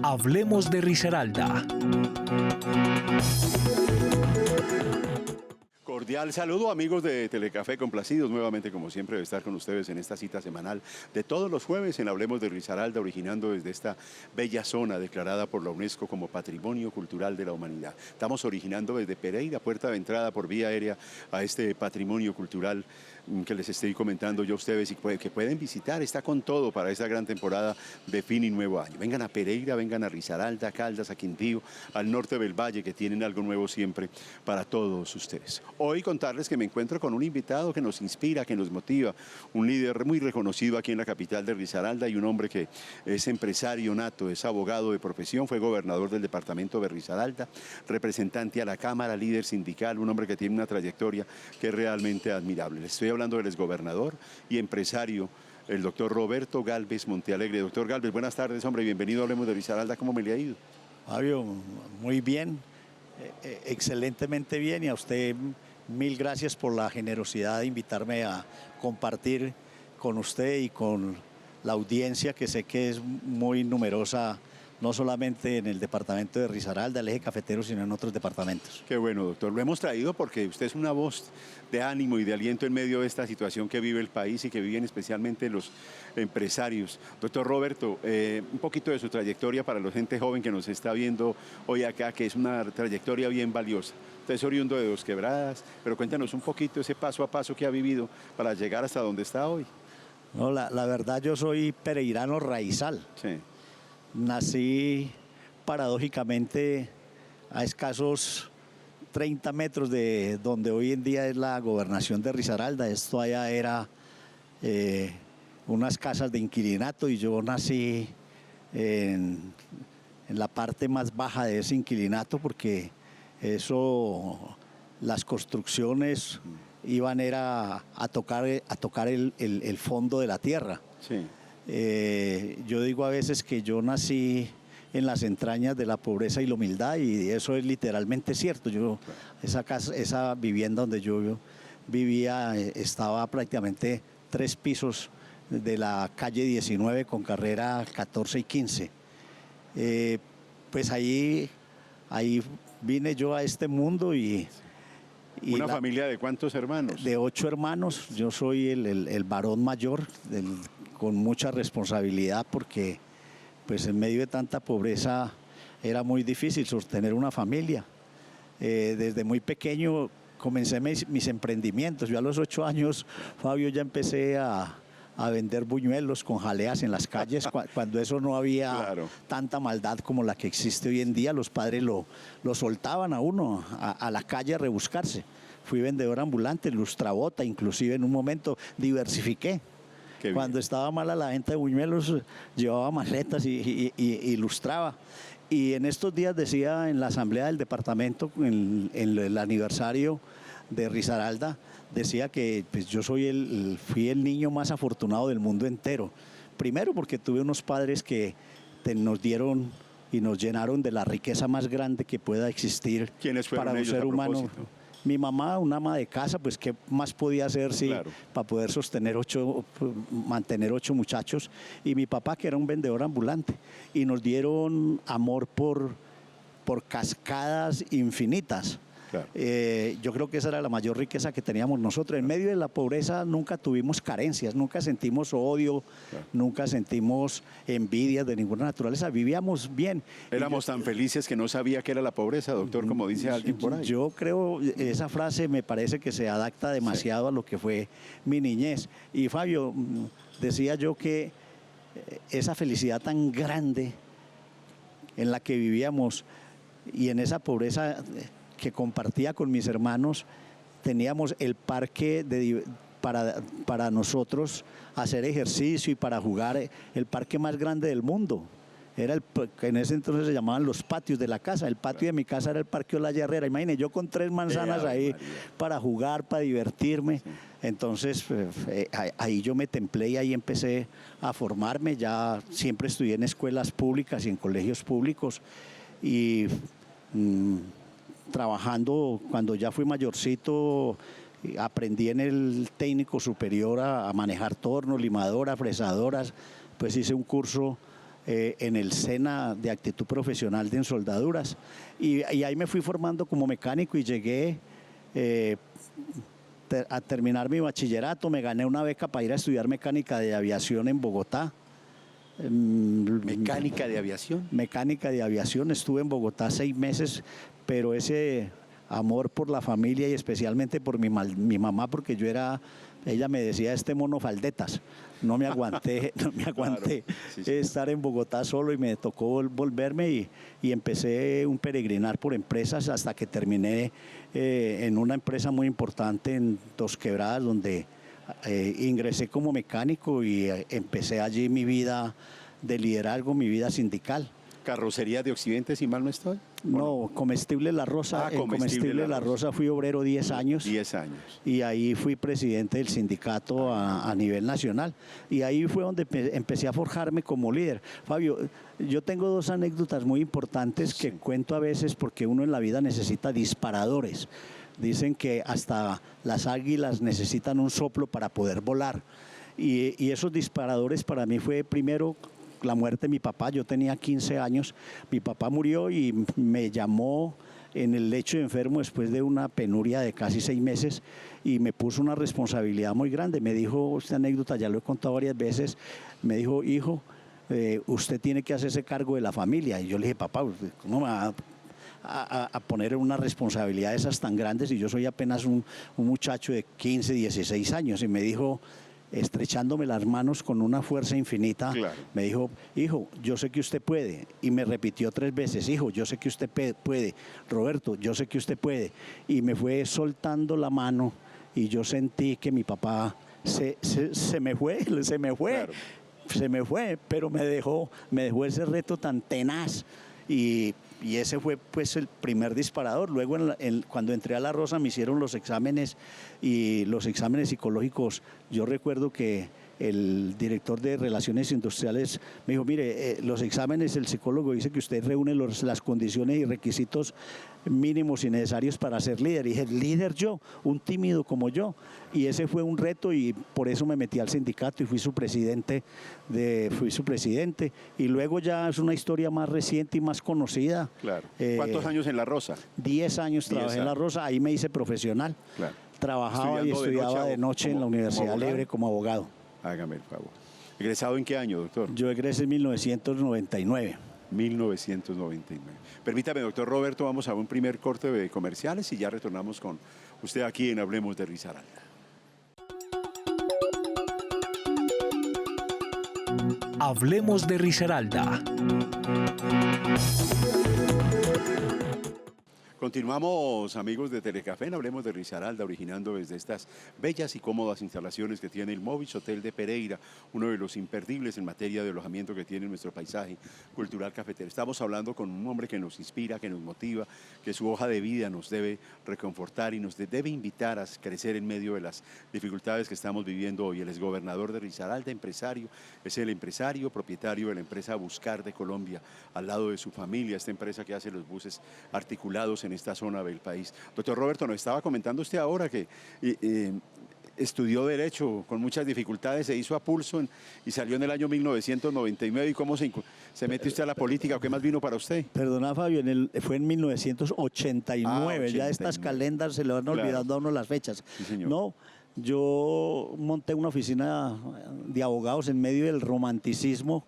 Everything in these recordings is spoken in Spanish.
Hablemos de Risaralda. Cordial saludo, amigos de Telecafé, complacidos nuevamente como siempre de estar con ustedes en esta cita semanal de todos los jueves en Hablemos de Risaralda, originando desde esta bella zona declarada por la UNESCO como Patrimonio Cultural de la Humanidad. Estamos originando desde Pereira, puerta de entrada por vía aérea a este patrimonio cultural que les estoy comentando yo a ustedes y que pueden visitar. Está con todo para esta gran temporada de fin y nuevo año. Vengan a Pereira, vengan a Risaralda, a Caldas, a Quindío, al norte del valle, que tienen algo nuevo siempre para todos ustedes. Hoy contarles que me encuentro con un invitado que nos inspira, que nos motiva, un líder muy reconocido aquí en la capital de Risaralda y un hombre que es empresario nato, es abogado de profesión, fue gobernador del departamento de Risaralda, representante a la Cámara, líder sindical, un hombre que tiene una trayectoria que es realmente admirable. Les estoy hablando del exgobernador y empresario, el doctor Roberto Gálvez Montealegre. Doctor Gálvez, buenas tardes, hombre, bienvenido a Hablemos de Risaralda. ¿Cómo me le ha ido? Fabio, muy bien, excelentemente bien, y a usted mil gracias por la generosidad de invitarme a compartir con usted y con la audiencia, que sé que es muy numerosa, no solamente en el departamento de Risaralda, el eje cafetero, sino en otros departamentos. Qué bueno, doctor. Lo hemos traído porque usted es una voz de ánimo y de aliento en medio de esta situación que vive el país y que viven especialmente los empresarios. Doctor Roberto, un poquito de su trayectoria para la gente joven que nos está viendo hoy acá, que es una trayectoria bien valiosa. Usted es oriundo de Dos Quebradas, pero cuéntanos un poquito ese paso a paso que ha vivido para llegar hasta donde está hoy. No, la verdad, yo soy pereirano raizal. Sí. Nací paradójicamente a escasos 30 metros de donde hoy en día es la gobernación de Risaralda. Esto allá era unas casas de inquilinato y yo nací en la parte más baja de ese inquilinato, porque las construcciones iban a tocar el fondo de la tierra. Sí. Yo digo a veces que yo nací en las entrañas de la pobreza y la humildad, y eso es literalmente cierto. Esa vivienda donde yo vivía estaba prácticamente 3 pisos de la calle 19 con carrera 14 y 15. Pues ahí vine yo a este mundo y ¿Una familia de cuántos hermanos? De 8 hermanos. Yo soy el varón mayor, con mucha responsabilidad, porque pues en medio de tanta pobreza era muy difícil sostener una familia. Desde muy pequeño comencé mis emprendimientos. Yo a los 8 años, Fabio, ya empecé a vender buñuelos con jaleas en las calles, cuando eso no había tanta maldad como la que existe hoy en día. Los padres lo soltaban a uno a la calle a rebuscarse. Fui vendedor ambulante, lustrabota, inclusive en un momento diversifiqué. Cuando estaba mala la venta de buñuelos, llevaba maletas y ilustraba. Y en estos días decía en la asamblea del departamento, en el aniversario de Risaralda, decía que pues, yo fui el niño más afortunado del mundo entero. Primero porque tuve unos padres que nos dieron y nos llenaron de la riqueza más grande que pueda existir para un ser humano. Mi mamá, una ama de casa, pues qué más podía hacer para poder mantener 8 muchachos, y mi papá, que era un vendedor ambulante, y nos dieron amor por cascadas infinitas. Claro. Yo creo que esa era la mayor riqueza que teníamos nosotros. En medio de la pobreza nunca tuvimos carencias, nunca sentimos odio, nunca sentimos envidia de ninguna naturaleza, vivíamos bien. Éramos tan felices que no sabía qué era la pobreza, doctor, como dice alguien por ahí. Yo creo, esa frase me parece que se adapta demasiado a lo que fue mi niñez. Y Fabio, decía yo que esa felicidad tan grande en la que vivíamos y en esa pobreza que compartía con mis hermanos, teníamos el parque para nosotros hacer ejercicio y para jugar, el parque más grande del mundo. En ese entonces se llamaban los patios de la casa. El patio de mi casa era el Parque Olaya Herrera. Imagínate, yo con 3 manzanas ahí para jugar, para divertirme. Sí. Entonces ahí yo me templé y ahí empecé a formarme. Ya siempre estudié en escuelas públicas y en colegios públicos, y trabajando, cuando ya fui mayorcito, aprendí en el técnico superior a manejar tornos, limadoras, fresadoras. Pues hice un curso en el SENA de actitud profesional de ensoldaduras. Y ahí me fui formando como mecánico y llegué a terminar mi bachillerato. Me gané una beca para ir a estudiar mecánica de aviación en Bogotá. ¿Mecánica de aviación? Mecánica de aviación. Estuve en Bogotá 6 meses, pero ese amor por la familia y especialmente por mi mamá, porque ella me decía, este mono faldetas. No me aguanté Claro, sí. estar en Bogotá solo y me tocó volverme y empecé un peregrinar por empresas hasta que terminé en una empresa muy importante en Dos Quebradas, donde ingresé como mecánico y empecé allí mi vida de liderazgo, mi vida sindical. ¿Carrocería de Occidente, si mal no estoy? No, Comestible La Rosa. En Comestible La Rosa fui obrero 10 años. 10 años. Y ahí fui presidente del sindicato a nivel nacional. Y ahí fue donde empecé a forjarme como líder. Fabio, yo tengo 2 anécdotas muy importantes que cuento a veces porque uno en la vida necesita disparadores. Dicen que hasta las águilas necesitan un soplo para poder volar. Y esos disparadores para mí fue primero la muerte de mi papá. Yo tenía 15 años, mi papá murió y me llamó en el lecho de enfermo después de una penuria de casi 6 meses y me puso una responsabilidad muy grande. Me dijo, esta anécdota ya lo he contado varias veces, me dijo, hijo, usted tiene que hacerse cargo de la familia. Y yo le dije, papá, ¿cómo me va a poner una responsabilidad de esas tan grandes? Y yo soy apenas un muchacho de 15, 16 años. Y me dijo, estrechándome las manos con una fuerza infinita, claro, me dijo, hijo, yo sé que usted puede. Y me repitió 3 veces, hijo, yo sé que usted puede. Roberto, yo sé que usted puede. Y me fue soltando la mano y yo sentí que mi papá se me fue, claro, se me fue, pero me dejó ese reto tan tenaz. Y ese fue pues el primer disparador. Luego cuando entré a La Rosa me hicieron los exámenes y los exámenes psicológicos. Yo recuerdo que el director de Relaciones Industriales me dijo, mire, los exámenes, el psicólogo dice que usted reúne las condiciones y requisitos mínimos y necesarios para ser líder. Y dije, líder yo, un tímido como yo. Y ese fue un reto y por eso me metí al sindicato y fui su presidente. Y luego ya es una historia más reciente y más conocida. Claro. ¿Cuántos años en La Rosa? 10 años trabajé en La Rosa, ahí me hice profesional. Claro. Trabajaba y estudiaba de noche en la Universidad Libre como abogado. Hágame el favor. ¿Egresado en qué año, doctor? Yo egresé en 1999. 1999. Permítame, doctor Roberto, vamos a un primer corte de comerciales y ya retornamos con usted aquí en Hablemos de Risaralda. Hablemos de Risaralda. Continuamos, amigos de Telecafé, en Hablemos de Risaralda, originando desde estas bellas y cómodas instalaciones que tiene el Movis Hotel de Pereira, uno de los imperdibles en materia de alojamiento que tiene nuestro paisaje cultural cafetero. Estamos hablando con un hombre que nos inspira, que nos motiva, que su hoja de vida nos debe reconfortar y nos debe invitar a crecer en medio de las dificultades que estamos viviendo hoy. Él es gobernador de Risaralda, empresario, es el empresario propietario de la empresa Buscar de Colombia, al lado de su familia, esta empresa que hace los buses articulados en esta zona del país. Doctor Roberto, nos estaba comentando usted ahora que estudió Derecho con muchas dificultades, se hizo a pulso y salió en el año 1999. ¿Y cómo se mete usted a la política? ¿O qué más vino para usted? Perdona, Fabio, fue en 1989. Ya estas calendas se le van olvidando a uno las fechas. Sí, señor. No, yo monté una oficina de abogados en medio del romanticismo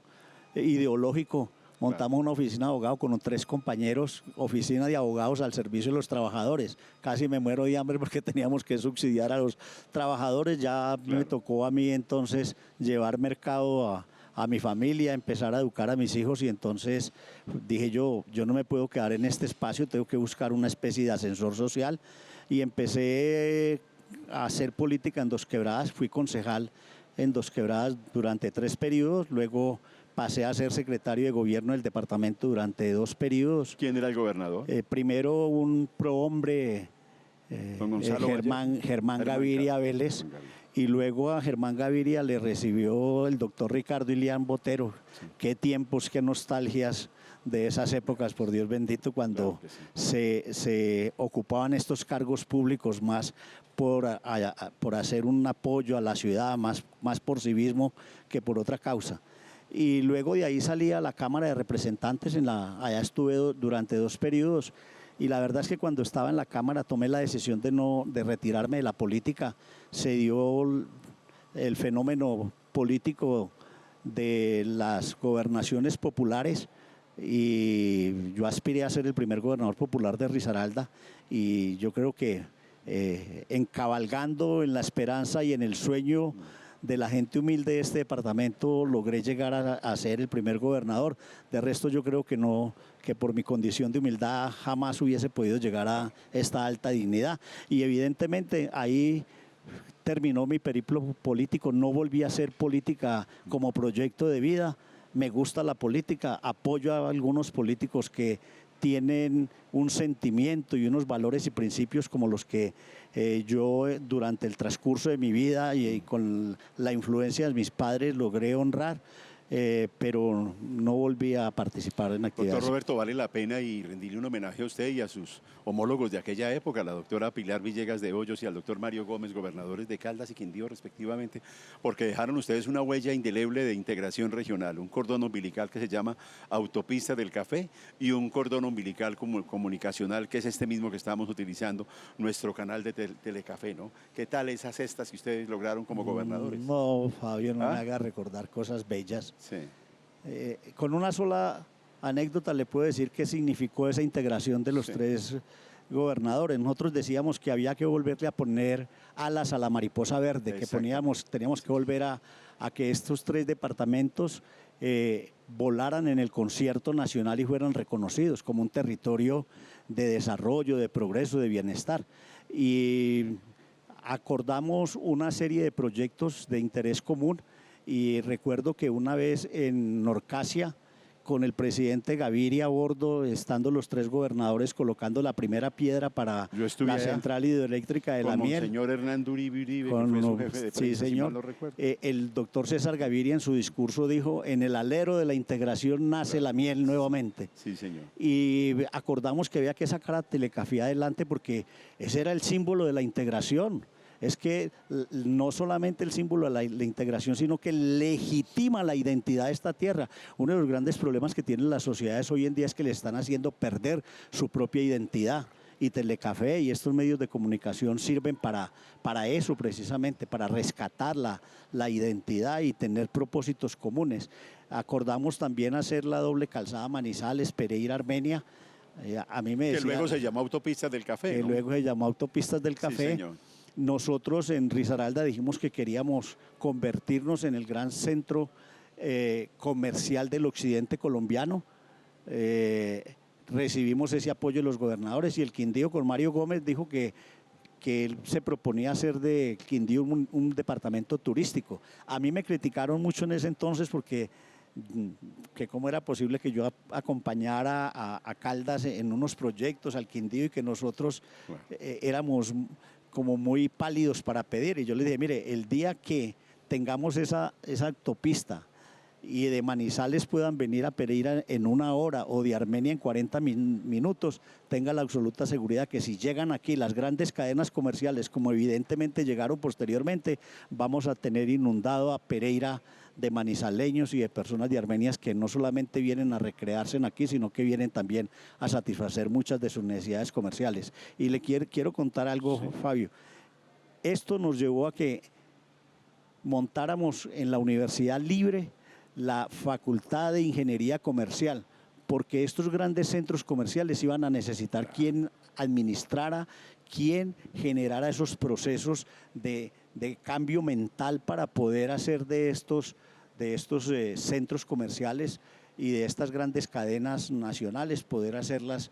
ideológico. Montamos una oficina de abogados con 3 compañeros, oficina de abogados al servicio de los trabajadores. Casi me muero de hambre porque teníamos que subsidiar a los trabajadores. Ya me tocó a mí entonces llevar mercado a mi familia, empezar a educar a mis hijos y entonces dije yo no me puedo quedar en este espacio, tengo que buscar una especie de ascensor social y empecé a hacer política en Dos Quebradas. Fui concejal en Dos Quebradas durante 3 periodos, luego pasé a ser secretario de gobierno del departamento durante 2 periodos. ¿Quién era el gobernador? Primero un prohombre, Germán Gaviria Vélez, y luego a Germán Gaviria le recibió el doctor Ricardo Ilián Botero. Sí. Qué tiempos, qué nostalgias de esas épocas, por Dios bendito, cuando se ocupaban estos cargos públicos más por hacer un apoyo a la ciudad, más por civismo que por otra causa. y luego de ahí salí a la Cámara de Representantes, allá estuve durante 2 periodos, y la verdad es que cuando estaba en la Cámara tomé la decisión de retirarme de la política. Se dio el fenómeno político de las gobernaciones populares, y yo aspiré a ser el primer gobernador popular de Risaralda, y yo creo que encabalgando en la esperanza y en el sueño de la gente humilde de este departamento logré llegar a ser el primer gobernador. De resto yo creo que no, que por mi condición de humildad jamás hubiese podido llegar a esta alta dignidad, y evidentemente ahí terminó mi periplo político. No volví a hacer política como proyecto de vida. Me gusta la política, apoyo a algunos políticos que tienen un sentimiento y unos valores y principios como los que yo durante el transcurso de mi vida y con la influencia de mis padres logré honrar, pero no volví a participar en actividades. Doctor Roberto, vale la pena y rendirle un homenaje a usted y a sus homólogos de aquella época, la doctora Pilar Villegas de Hoyos y al doctor Mario Gómez, gobernadores de Caldas y Quindío respectivamente, porque dejaron ustedes una huella indeleble de integración regional, un cordón umbilical que se llama Autopista del Café y un cordón umbilical comunicacional que es este mismo que estamos utilizando, nuestro canal de Telecafé, ¿no? ¿Qué tal esas cestas que ustedes lograron como gobernadores? No, Fabio, no me haga recordar cosas bellas. Sí. Con una sola anécdota le puedo decir qué significó esa integración de los 3 gobernadores. Nosotros decíamos que había que volverle a poner alas a la mariposa verde, que teníamos que volver a que estos 3 departamentos volaran en el concierto nacional y fueran reconocidos como un territorio de desarrollo, de progreso, de bienestar. Y acordamos una serie de proyectos de interés común, y recuerdo que una vez en Norcasia, con el presidente Gaviria a bordo, estando los 3 gobernadores colocando la primera piedra para la central hidroeléctrica de La Miel. Con el señor Hernando Uribe, que fue su jefe de prensa, sí, señor. si mal no recuerdo. El doctor César Gaviria en su discurso dijo: en el alero de la integración nace La Miel nuevamente. Sí, señor. Y acordamos que había que sacar a Telecafé adelante porque ese era el símbolo de la integración. Es que no solamente el símbolo de la integración, sino que legitima la identidad de esta tierra. Uno de los grandes problemas que tienen las sociedades hoy en día es que le están haciendo perder su propia identidad. Y Telecafé y estos medios de comunicación sirven para eso precisamente, para rescatar la identidad y tener propósitos comunes. Acordamos también hacer la doble calzada Manizales, Pereira, Armenia. A mí me decía, que luego se llamó Autopistas del Café, que ¿no? luego se llamó Autopistas del Café. Sí, señor. Nosotros en Risaralda dijimos que queríamos convertirnos en el gran centro comercial del occidente colombiano. Recibimos ese apoyo de los gobernadores, y el Quindío con Mario Gómez dijo que él se proponía hacer de Quindío un departamento turístico. A mí me criticaron mucho en ese entonces porque que cómo era posible que yo acompañara a Caldas en unos proyectos, al Quindío, y que nosotros éramos como muy pálidos para pedir. Y yo le dije: mire, el día que tengamos esa autopista y de Manizales puedan venir a Pereira en 1 hora o de Armenia en 40 minutos, tenga la absoluta seguridad que si llegan aquí las grandes cadenas comerciales, como evidentemente llegaron posteriormente, vamos a tener inundado a Pereira de manizaleños y de personas de Armenia que no solamente vienen a recrearse aquí, sino que vienen también a satisfacer muchas de sus necesidades comerciales. Y le quiero contar algo, sí, Fabio. Esto nos llevó a que montáramos en la Universidad Libre la Facultad de Ingeniería Comercial, porque estos grandes centros comerciales iban a necesitar quien administrara, quien generara esos procesos de cambio mental para poder hacer de estos centros comerciales y de estas grandes cadenas nacionales, poder hacerlas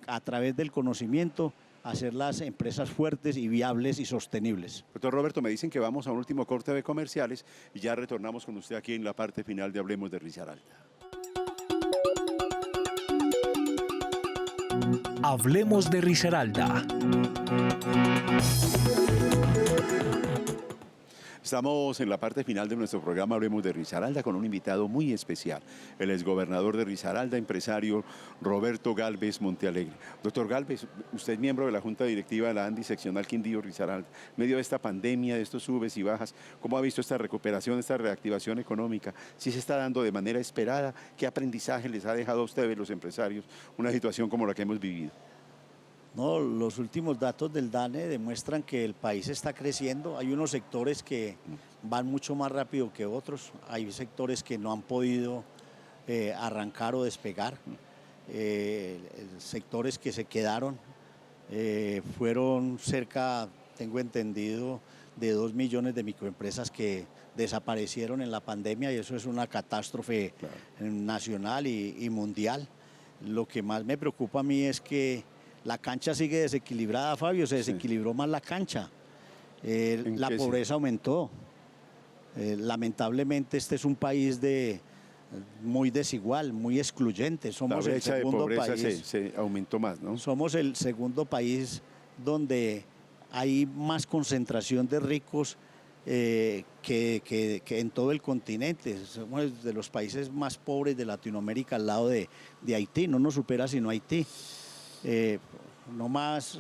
a través del conocimiento, hacer las empresas fuertes y viables y sostenibles. Doctor Roberto, me dicen que vamos a un último corte de comerciales y ya retornamos con usted aquí en la parte final de Hablemos de Risaralda. Hablemos de Risaralda. Estamos en la parte final de nuestro programa Hablemos de Risaralda con un invitado muy especial, el exgobernador de Risaralda, empresario Roberto Gálvez Montealegre. Doctor Gálvez, usted es miembro de la Junta Directiva de la ANDI Seccional Quindío Risaralda. En medio de esta pandemia, de estos subes y bajas, ¿cómo ha visto esta recuperación, esta reactivación económica? ¿Si se está dando de manera esperada? ¿Qué aprendizaje les ha dejado a ustedes, los empresarios, una situación como la que hemos vivido? No, los últimos datos del DANE demuestran que el país está creciendo. Hay unos sectores que van mucho más rápido que otros. Hay sectores que no han podido arrancar o despegar. Sectores que se quedaron. Fueron cerca, tengo entendido, de 2 millones de microempresas que desaparecieron en la pandemia, y eso es una catástrofe nacional y mundial. Lo que más me preocupa a mí es que la cancha sigue desequilibrada, Fabio, se desequilibró más la cancha. La pobreza aumentó. Lamentablemente este es un país muy desigual, muy excluyente. Somos la el brecha segundo de pobreza país. se aumentó más, ¿no? Somos el segundo país donde hay más concentración de ricos que en todo el continente. Somos de los países más pobres de Latinoamérica al lado de Haití. No nos supera sino Haití. No más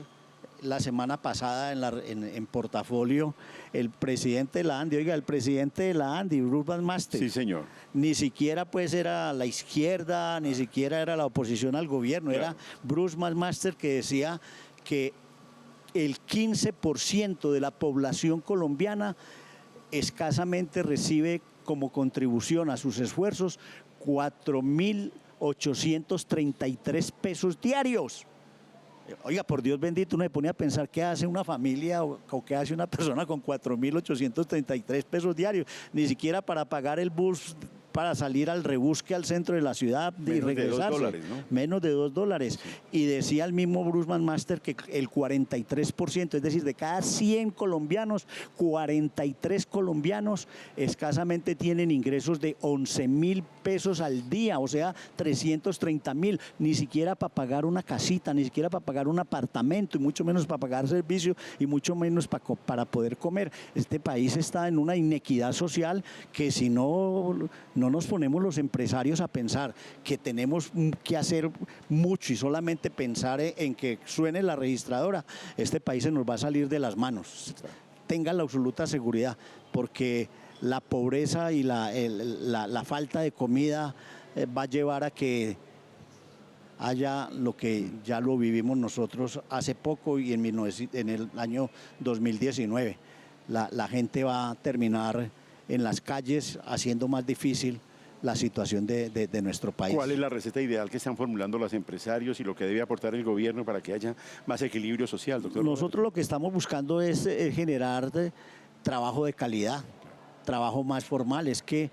la semana pasada en Portafolio, el presidente de la ANDI, el presidente de la ANDI, Bruce Van Master. Sí, señor. Ni siquiera pues era la izquierda, ni siquiera era la oposición al gobierno, claro. Era Bruce Van Master, que decía que el 15% de la población colombiana escasamente recibe como contribución a sus esfuerzos 4.833 pesos diarios. Oiga, por Dios bendito, uno se pone a pensar qué hace una familia o qué hace una persona con 4.833 pesos diarios, ni siquiera para pagar el bus para salir al rebusque al centro de la ciudad y regresarse. Menos de $2, ¿no? Menos de $2. Sí. Y decía el mismo Bruce Van Master que el 43%, es decir, de cada 100 colombianos, 43 colombianos escasamente tienen ingresos de 11.000 pesos al día, o sea, 330.000, ni siquiera para pagar una casita, ni siquiera para pagar un apartamento, y mucho menos para pagar servicio, y mucho menos para poder comer. Este país está en una inequidad social que si no nos ponemos los empresarios a pensar que tenemos que hacer mucho y solamente pensar en que suene la registradora, este país se nos va a salir de las manos. Tengan la absoluta seguridad, porque la pobreza y la falta de comida va a llevar a que haya lo que ya lo vivimos nosotros hace poco y en el año 2019. La gente va a terminar en las calles, haciendo más difícil la situación de nuestro país. ¿Cuál es la receta ideal que están formulando los empresarios y lo que debe aportar el gobierno para que haya más equilibrio social, doctor? Nosotros lo que estamos buscando es generar trabajo de calidad, trabajo más formal. Es que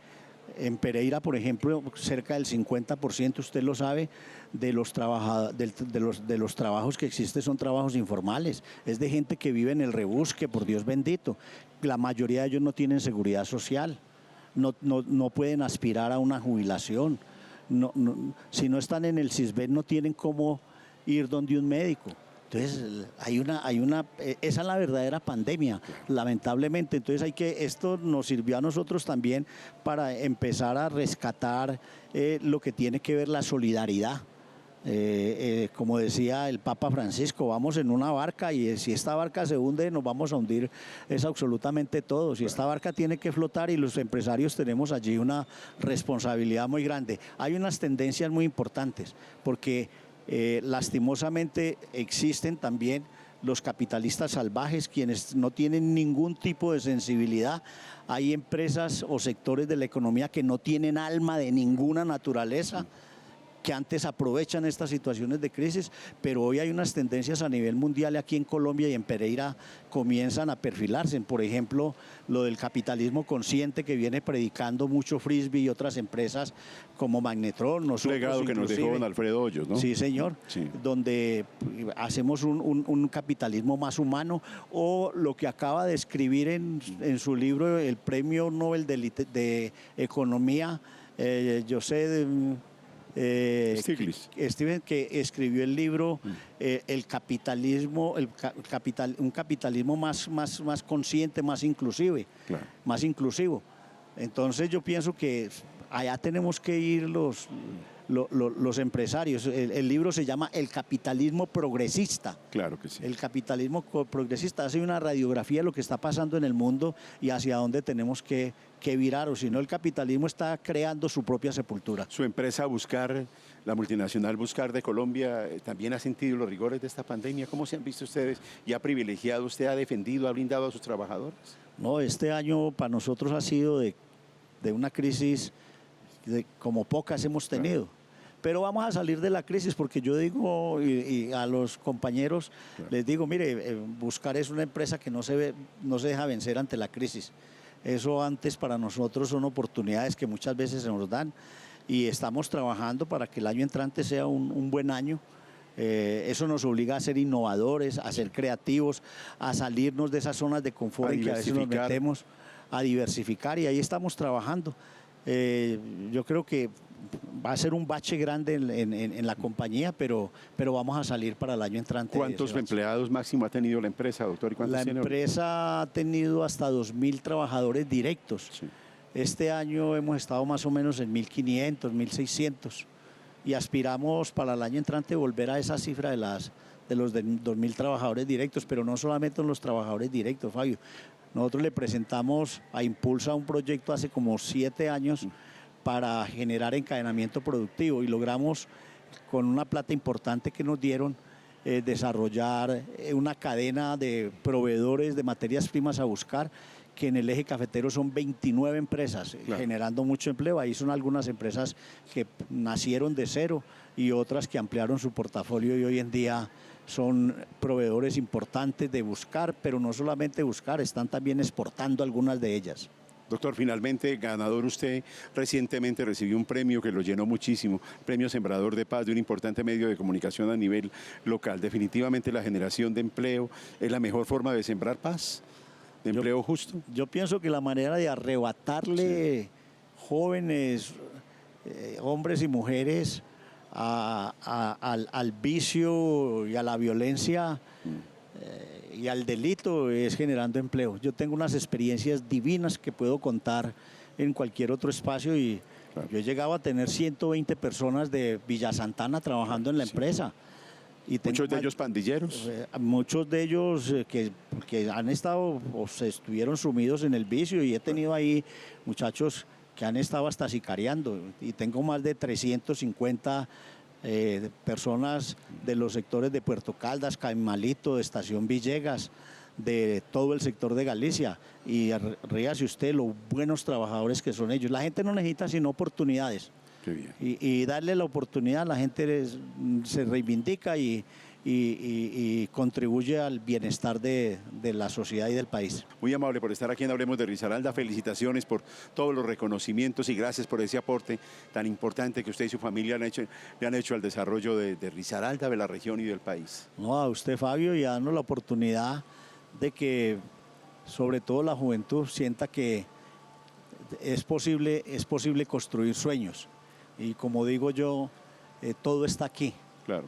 en Pereira, por ejemplo, cerca del 50%, usted lo sabe, de los trabajos que existen son trabajos informales. Es de gente que vive en el rebusque, por Dios bendito. La mayoría de ellos no tienen seguridad social, no pueden aspirar a una jubilación. Si no están en el CISBEN, no tienen cómo ir donde un médico. Entonces, esa es la verdadera pandemia, lamentablemente. Entonces esto nos sirvió a nosotros también para empezar a rescatar lo que tiene que ver la solidaridad. Como decía el Papa Francisco, vamos en una barca y si esta barca se hunde nos vamos a hundir, es absolutamente todo. Si esta barca tiene que flotar, y los empresarios tenemos allí una responsabilidad muy grande. Hay unas tendencias muy importantes, porque lastimosamente existen también los capitalistas salvajes, quienes no tienen ningún tipo de sensibilidad. Hay empresas o sectores de la economía que no tienen alma de ninguna naturaleza, que antes aprovechan estas situaciones de crisis, pero hoy hay unas tendencias a nivel mundial, aquí en Colombia y en Pereira comienzan a perfilarse. Por ejemplo, lo del capitalismo consciente que viene predicando mucho Frisbee y otras empresas como Magnetron. Un legado que nos dejó don Alfredo Hoyos, ¿no? Sí, señor, sí. Donde hacemos un capitalismo más humano, o lo que acaba de escribir en su libro el Premio Nobel de Economía, Stiglitz. Steven, que escribió el libro El capitalismo, un capitalismo más consciente, más inclusive, Claro. más inclusivo. Entonces yo pienso que allá tenemos que ir los empresarios. El libro se llama El capitalismo progresista. Claro que sí. El capitalismo progresista hace una radiografía de lo que está pasando en el mundo y hacia dónde tenemos que virar, o si no el capitalismo está creando su propia sepultura. Su empresa Buscar, la multinacional Buscar de Colombia, ¿también ha sentido los rigores de esta pandemia? ¿Cómo se han visto ustedes? ¿Y ha privilegiado, usted ha defendido, ha blindado a sus trabajadores? No, este año para nosotros ha sido de una crisis como pocas hemos tenido. Pero vamos a salir de la crisis, porque yo digo, y a los compañeros les digo, mire, Buscar es una empresa que no se deja vencer ante la crisis. Eso antes para nosotros son oportunidades que muchas veces se nos dan, y estamos trabajando para que el año entrante sea un buen año. Eso nos obliga a ser innovadores, a ser creativos, a salirnos de esas zonas de confort en que a veces nos metemos, a diversificar, y ahí estamos trabajando. Yo creo que va a ser un bache grande en la compañía, pero vamos a salir para el año entrante. ¿Cuántos empleados máximo ha tenido la empresa, doctor? ¿Y cuántos La tiene? empresa ha tenido hasta 2.000 trabajadores directos. Sí. Este año hemos estado más o menos en 1.500, 1.600, y aspiramos para el año entrante volver a esa cifra de los 2.000 trabajadores directos, pero no solamente los trabajadores directos, Fabio. Nosotros le presentamos a Impulsa un proyecto hace como 7 años para generar encadenamiento productivo, y logramos, con una plata importante que nos dieron, desarrollar una cadena de proveedores de materias primas a Buscar, que en el eje cafetero son 29 empresas, claro, generando mucho empleo. Ahí son algunas empresas que nacieron de cero y otras que ampliaron su portafolio y hoy en día son proveedores importantes de Buscar, pero no solamente Buscar, están también exportando algunas de ellas. Doctor, finalmente, ganador usted, recientemente recibió un premio que lo llenó muchísimo, Premio Sembrador de Paz, de un importante medio de comunicación a nivel local. Definitivamente la generación de empleo es la mejor forma de sembrar paz, de empleo justo. Yo pienso que la manera de arrebatarle jóvenes, hombres y mujeres, al vicio y a la violencia y al delito es generando empleo. Yo tengo unas experiencias divinas que puedo contar en cualquier otro espacio, y claro, yo he llegado a tener 120 personas de Villa Santana trabajando en la empresa. Y muchos de ellos pandilleros. Muchos de ellos que han estado o se estuvieron sumidos en el vicio, y he tenido ahí muchachos que han estado hasta sicariando, y tengo más de 350 personas de los sectores de Puerto Caldas, Caimalito, de Estación Villegas, de todo el sector de Galicia, y ríase usted los buenos trabajadores que son ellos. La gente no necesita sino oportunidades. Qué bien. Y darle la oportunidad, la gente se reivindica y contribuye al bienestar de la sociedad y del país. Muy amable por estar aquí en Hablemos de Risaralda. Felicitaciones por todos los reconocimientos y gracias por ese aporte tan importante que usted y su familia le han hecho al desarrollo de Risaralda, de la región y del país. No, a usted, Fabio, y a darnos la oportunidad de que sobre todo la juventud sienta que es posible construir sueños. Y como digo yo, todo está aquí. Claro.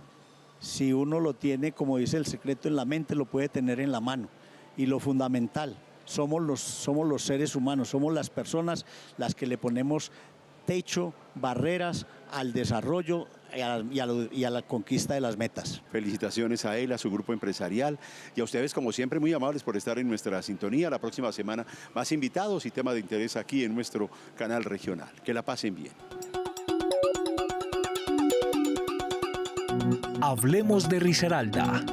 Si uno lo tiene, como dice el secreto, en la mente, lo puede tener en la mano. Y lo fundamental, somos los seres humanos, somos las personas las que le ponemos techo, barreras al desarrollo y a la conquista de las metas. Felicitaciones a él, a su grupo empresarial y a ustedes, como siempre, muy amables por estar en nuestra sintonía. La próxima semana más invitados y temas de interés aquí en nuestro canal regional. Que la pasen bien. Hablemos de Risaralda.